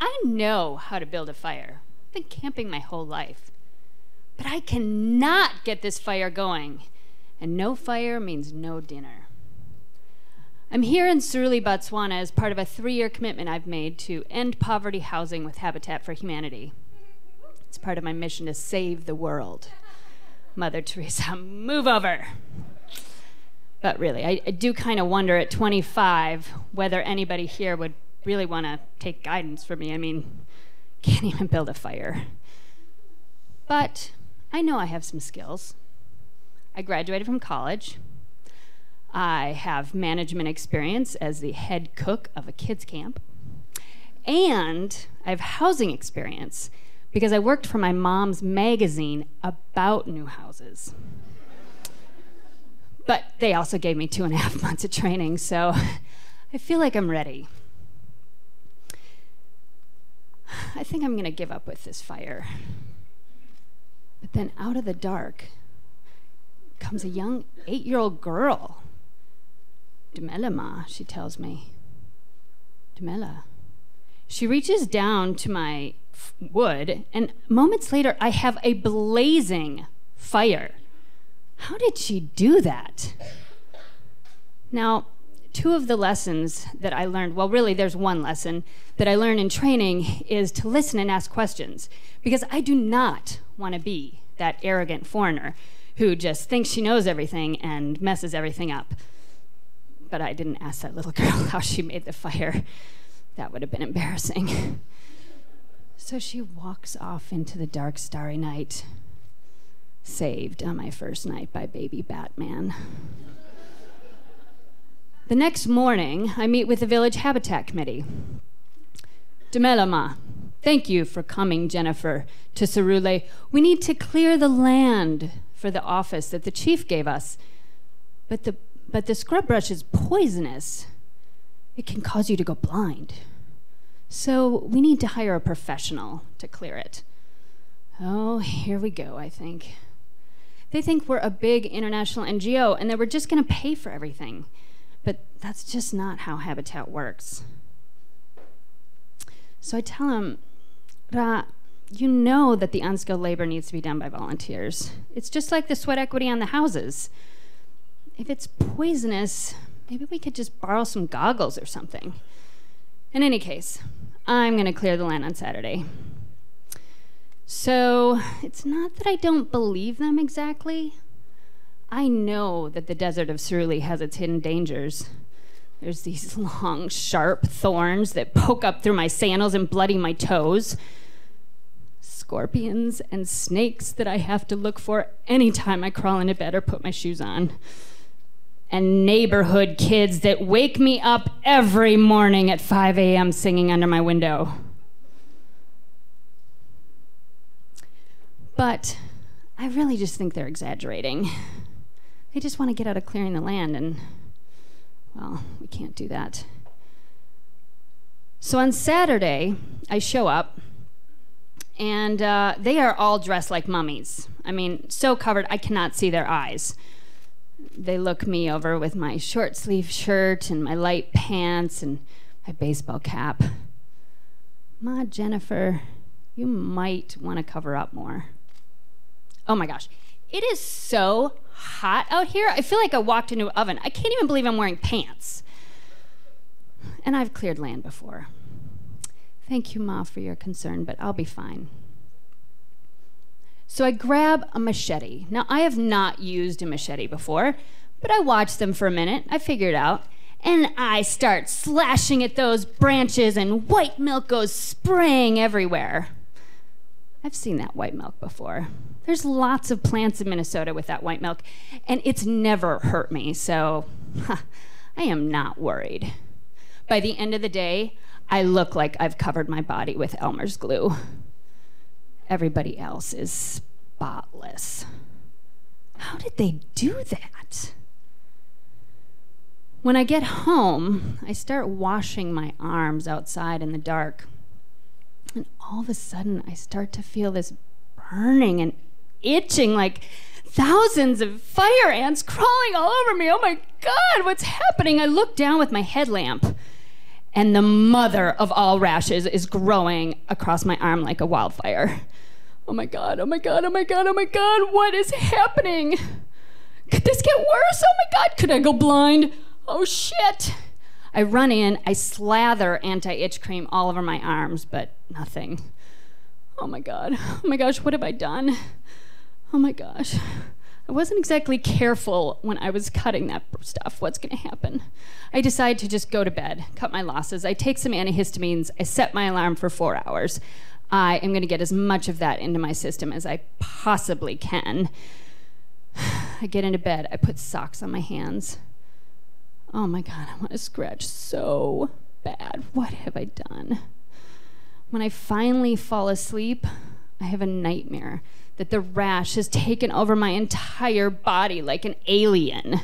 I know how to build a fire. I've been camping my whole life. But I cannot get this fire going. And no fire means no dinner. I'm here in Suruli, Botswana as part of a 3-year commitment I've made to end poverty housing with Habitat for Humanity. It's part of my mission to save the world. Mother Teresa, move over. But really, I do kind of wonder at 25 whether anybody here would really want to take guidance from me. I mean, can't even build a fire. But I know I have some skills. I graduated from college. I have management experience as the head cook of a kids camp. And I have housing experience because I worked for my mom's magazine about new houses. But they also gave me 2.5 months of training, so I feel like I'm ready. I think I'm gonna give up with this fire. But then out of the dark comes a young 8-year-old girl. Dumela, Ma, she tells me. Dumela. She reaches down to my wood, and moments later, I have a blazing fire. How did she do that? Now, 2 of the lessons that I learned, well, really, there's one lesson that I learned in training is to listen and ask questions, because I do not want to be that arrogant foreigner who just thinks she knows everything and messes everything up. But I didn't ask that little girl how she made the fire. That would have been embarrassing. So she walks off into the dark, starry night, saved on my first night by baby Batman. The next morning, I meet with the Village Habitat Committee. Dumela, Ma, thank you for coming, Jennifer, to Suruli. We need to clear the land for the office that the chief gave us. But the scrub brush is poisonous. It can cause you to go blind. So we need to hire a professional to clear it. Oh, here we go, I think. They think we're a big international NGO and that we're just going to pay for everything. But that's just not how Habitat works. So I tell him, Ra, you know that the unskilled labor needs to be done by volunteers. It's just like the sweat equity on the houses. If it's poisonous, maybe we could just borrow some goggles or something. In any case, I'm going to clear the land on Saturday. So it's not that I don't believe them exactly. I know that the desert of Suruli has its hidden dangers. There's these long, sharp thorns that poke up through my sandals and bloody my toes. Scorpions and snakes that I have to look for anytime I crawl into bed or put my shoes on. And neighborhood kids that wake me up every morning at 5 a.m. singing under my window. But I really just think they're exaggerating. They just want to get out of clearing the land, and, well, we can't do that. So on Saturday, I show up, and they are all dressed like mummies. I mean, so covered I cannot see their eyes. They look me over with my short sleeve shirt and my light pants and my baseball cap. Ma, Jennifer, you might want to cover up more. Oh my gosh, it is so hot out here. I feel like I walked into an oven. I can't even believe I'm wearing pants. And I've cleared land before. Thank you, Ma, for your concern, but I'll be fine. So I grab a machete. Now, I have not used a machete before, but I watched them for a minute. I figured it out. And I start slashing at those branches, and white milk goes spraying everywhere. I've seen that white milk before. There's lots of plants in Minnesota with that white milk, and it's never hurt me, so I am not worried. By the end of the day, I look like I've covered my body with Elmer's glue. Everybody else is spotless. How did they do that? When I get home, I start washing my arms outside in the dark. And all of a sudden, I start to feel this burning and itching, like thousands of fire ants crawling all over me. Oh my God, what's happening? I look down with my headlamp, and the mother of all rashes is growing across my arm like a wildfire. Oh my God, oh my God, oh my God, oh my God, what is happening? Could this get worse? Oh my God, could I go blind? Oh shit. I run in, I slather anti-itch cream all over my arms, but nothing. Oh my God, oh my gosh, what have I done? Oh my gosh. I wasn't exactly careful when I was cutting that stuff. What's gonna happen? I decide to just go to bed, cut my losses. I take some antihistamines. I set my alarm for 4 hours. I am gonna get as much of that into my system as I possibly can. I get into bed. I put socks on my hands. Oh my God, I want to scratch so bad. What have I done? When I finally fall asleep, I have a nightmare that the rash has taken over my entire body like an alien.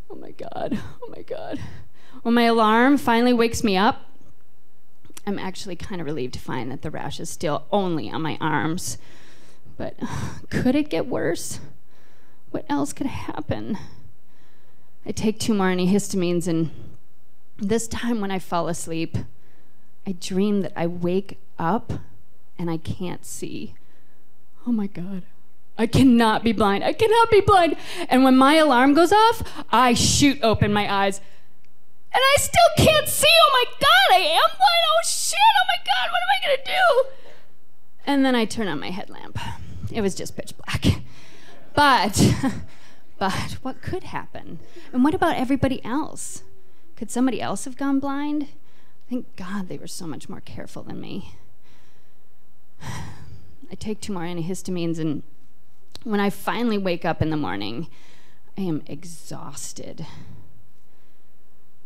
Oh my God, oh my God. When my alarm finally wakes me up, I'm actually kind of relieved to find that the rash is still only on my arms. But could it get worse? What else could happen? I take 2 more antihistamines, and this time when I fall asleep, I dream that I wake up and I can't see. Oh my God. I cannot be blind. I cannot be blind. And when my alarm goes off, I shoot open my eyes. And I still can't see. Oh my God, I am blind. Oh shit. Oh my God, what am I gonna do? And then I turn on my headlamp. It was just pitch black. But what could happen? And what about everybody else? Could somebody else have gone blind? Thank God they were so much more careful than me. I take 2 more antihistamines, and when I finally wake up in the morning, I am exhausted.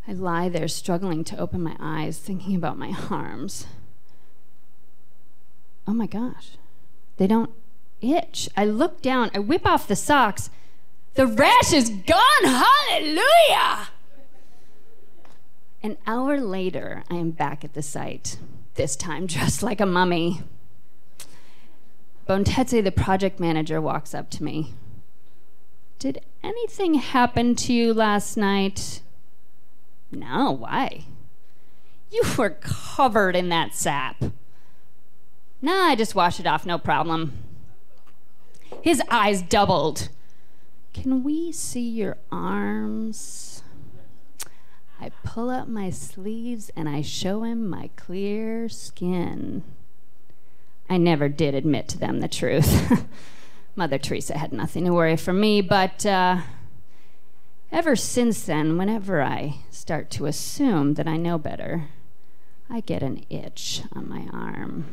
I lie there struggling to open my eyes, thinking about my arms. Oh my gosh, they don't itch. I look down, I whip off the socks. The rash is gone, hallelujah! An hour later, I am back at the site, this time dressed like a mummy. Bontetse, the project manager, walks up to me. Did anything happen to you last night? No, why? You were covered in that sap. Nah, I just washed it off, no problem. His eyes doubled. Can we see your arms? I pull up my sleeves and I show him my clear skin. I never did admit to them the truth. Mother Teresa had nothing to worry for me, but ever since then, whenever I start to assume that I know better, I get an itch on my arm.